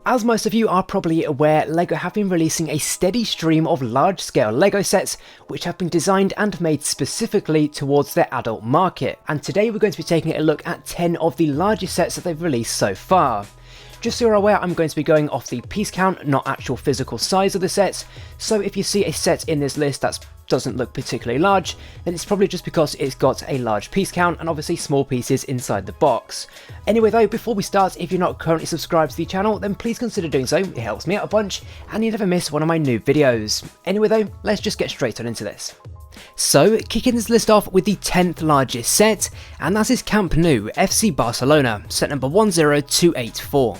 As most of you are probably aware, LEGO have been releasing a steady stream of large-scale LEGO sets which have been designed and made specifically towards their adult market, and today we're going to be taking a look at 10 of the largest sets that they've released so far. Just so you're aware, I'm going to be going off the piece count, not actual physical size of the sets, so if you see a set in this list that doesn't look particularly large, then it's probably just because it's got a large piece count and obviously small pieces inside the box. Anyway though, before we start, if you're not currently subscribed to the channel, then please consider doing so, it helps me out a bunch, and you never miss one of my new videos. Anyway though, let's just get straight on into this. So, kicking this list off with the 10th largest set, and that is Camp Nou FC Barcelona, set number 10284.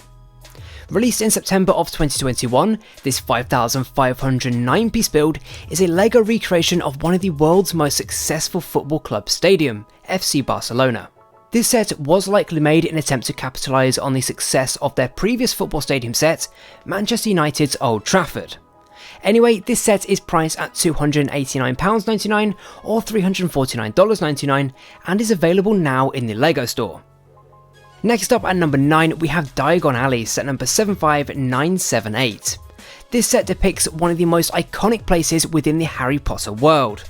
Released in September of 2021, this 5,509 piece build is a LEGO recreation of one of the world's most successful football club stadium, FC Barcelona. This set was likely made in an attempt to capitalise on the success of their previous football stadium set, Manchester United's Old Trafford. Anyway, this set is priced at £289.99 or $349.99 and is available now in the LEGO store. Next up at number 9 we have Diagon Alley, set number 75978. This set depicts one of the most iconic places within the Harry Potter world.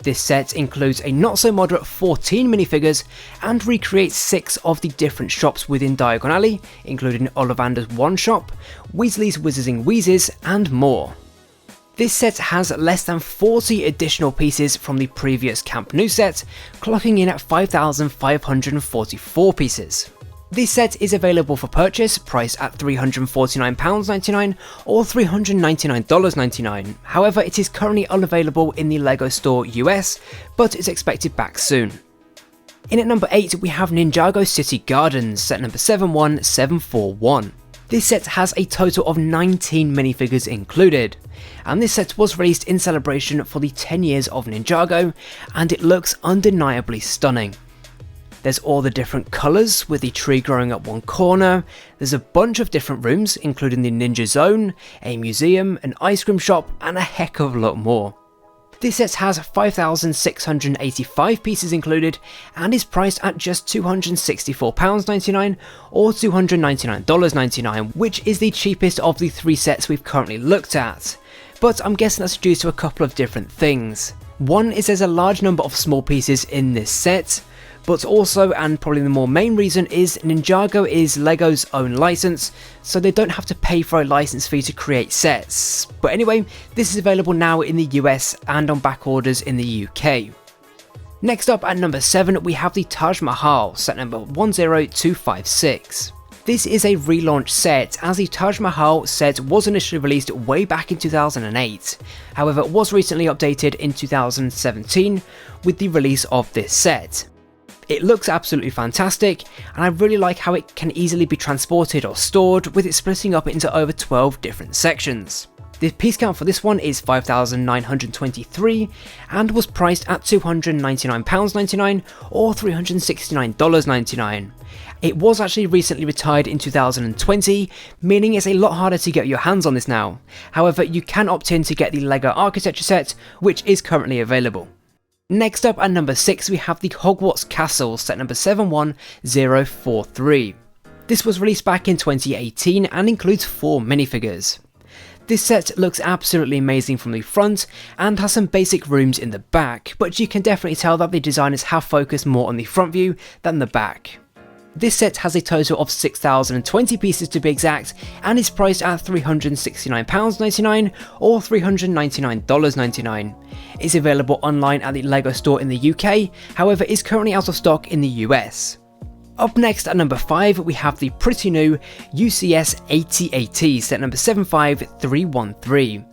This set includes a not so moderate 14 minifigures and recreates 6 of the different shops within Diagon Alley, including Ollivander's One Shop, Weasley's Wizarding Wheezes and more. This set has less than 40 additional pieces from the previous Camp Nou set, clocking in at 5,544 pieces. This set is available for purchase, priced at £349.99 or $399.99, however it is currently unavailable in the LEGO Store US, but is expected back soon. In at number 8 we have Ninjago City Gardens, set number 71741. This set has a total of 19 minifigures included, and this set was released in celebration for the 10 years of Ninjago, and it looks undeniably stunning. There's all the different colours with the tree growing up one corner, there's a bunch of different rooms including the Ninja Zone, a museum, an ice cream shop and a heck of a lot more. This set has 5,685 pieces included and is priced at just £264.99 or $299.99, which is the cheapest of the 3 sets we've currently looked at. But I'm guessing that's due to a couple of different things. One is there's a large number of small pieces in this set, but also, and probably the more main reason, is Ninjago is LEGO's own license, so they don't have to pay for a license fee to create sets. But anyway, this is available now in the US and on back orders in the UK. Next up at number 7 we have the Taj Mahal, set number 10256. This is a relaunch set, as the Taj Mahal set was initially released way back in 2008, however it was recently updated in 2017 with the release of this set. It looks absolutely fantastic, and I really like how it can easily be transported or stored, with it splitting up into over 12 different sections. The piece count for this one is 5,923 and was priced at £299.99 or $369.99. It was actually recently retired in 2020, meaning it's a lot harder to get your hands on this now. However, you can opt in to get the LEGO Architecture set, which is currently available. Next up at number 6 we have the Hogwarts Castle, set number 71043. This was released back in 2018 and includes 4 minifigures. This set looks absolutely amazing from the front and has some basic rooms in the back, but you can definitely tell that the designers have focused more on the front view than the back. This set has a total of 6,020 pieces to be exact and is priced at £369.99 or $399.99. It's available online at the LEGO store in the UK, however is currently out of stock in the US. Up next at number 5 we have the pretty new UCS 8080, set number 75313.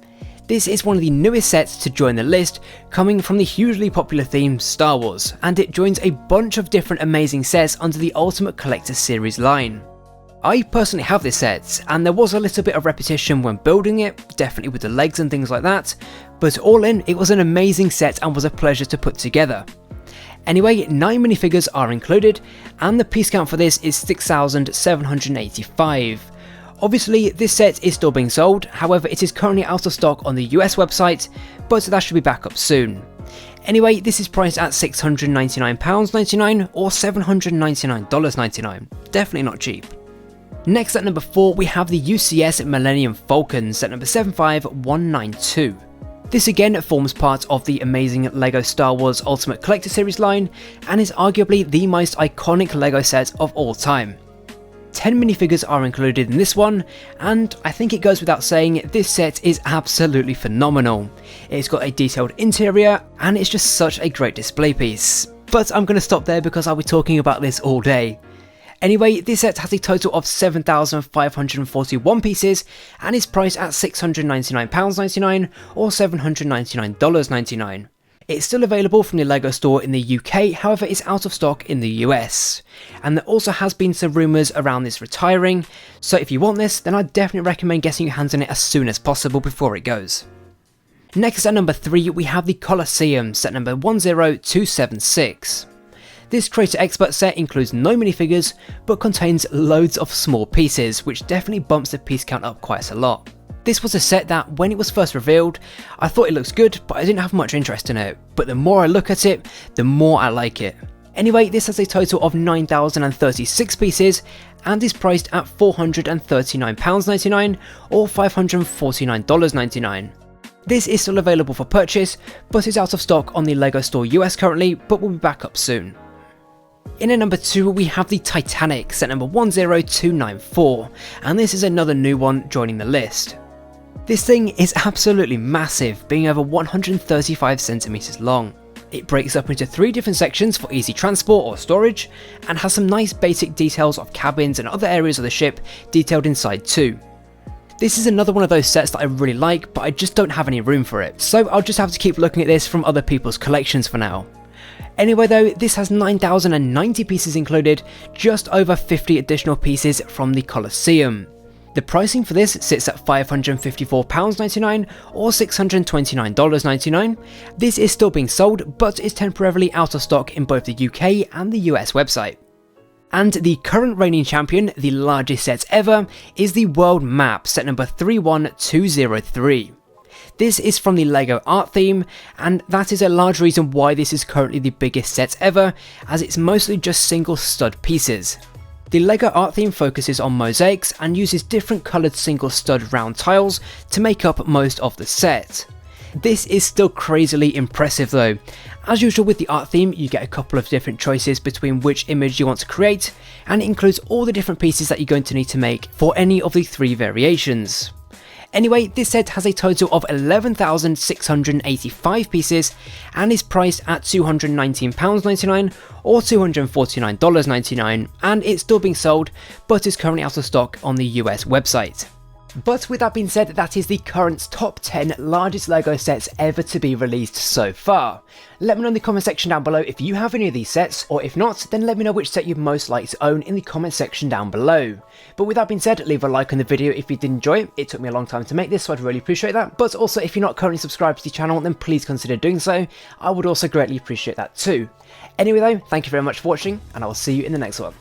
This is one of the newest sets to join the list, coming from the hugely popular theme Star Wars, and it joins a bunch of different amazing sets under the Ultimate Collector series line. I personally have this set, and there was a little bit of repetition when building it, definitely with the legs and things like that, but all in, it was an amazing set and was a pleasure to put together. Anyway, 9 minifigures are included, and the piece count for this is 6,785. Obviously, this set is still being sold, however it is currently out of stock on the US website, but that should be back up soon. Anyway, this is priced at £699.99 or $799.99, definitely not cheap. Next at number 4 we have the UCS Millennium Falcon, set number 75192. This again forms part of the amazing LEGO Star Wars Ultimate Collector Series line and is arguably the most iconic LEGO set of all time. 10 minifigures are included in this one, and I think it goes without saying this set is absolutely phenomenal. It's got a detailed interior and it's just such a great display piece. But I'm going to stop there because I'll be talking about this all day. Anyway, this set has a total of 7,541 pieces and is priced at £699.99 or $799.99. It's still available from the LEGO store in the UK, however it's out of stock in the US. And there also has been some rumours around this retiring, so if you want this then I'd definitely recommend getting your hands on it as soon as possible before it goes. Next at number 3 we have the Colosseum, set number 10276. This Creator Expert set includes no minifigures, but contains loads of small pieces, which definitely bumps the piece count up quite a lot. This was a set that, when it was first revealed, I thought it looks good, but I didn't have much interest in it, but the more I look at it, the more I like it. Anyway, this has a total of 9,036 pieces, and is priced at £439.99 or $549.99. This is still available for purchase, but is out of stock on the LEGO Store US currently, but will be back up soon. In at number 2 we have the Titanic, set number 10294, and this is another new one joining the list. This thing is absolutely massive, being over 135 centimeters long. It breaks up into 3 different sections for easy transport or storage, and has some nice basic details of cabins and other areas of the ship detailed inside too. This is another one of those sets that I really like, but I just don't have any room for it, so I'll just have to keep looking at this from other people's collections for now. Anyway though, this has 9,090 pieces included, just over 50 additional pieces from the Colosseum. The pricing for this sits at £554.99 or $629.99. This is still being sold, but is temporarily out of stock in both the UK and the US website. And the current reigning champion, the largest set ever, is the World Map, set number 31203. This is from the LEGO art theme, and that is a large reason why this is currently the biggest set ever, as it's mostly just single stud pieces. The LEGO art theme focuses on mosaics and uses different coloured single stud round tiles to make up most of the set. This is still crazily impressive though. As usual with the art theme, you get a couple of different choices between which image you want to create, and it includes all the different pieces that you're going to need to make for any of the 3 variations. Anyway, this set has a total of 11,685 pieces and is priced at £219.99 or $249.99, and it's still being sold, but is currently out of stock on the US website. But with that being said, that is the current top 10 largest LEGO sets ever to be released so far. Let me know in the comment section down below if you have any of these sets, or if not, then let me know which set you'd most like to own in the comment section down below. But with that being said, leave a like on the video if you did enjoy it. It took me a long time to make this, so I'd really appreciate that. But also, if you're not currently subscribed to the channel, then please consider doing so. I would also greatly appreciate that too. Anyway though, thank you very much for watching, and I will see you in the next one.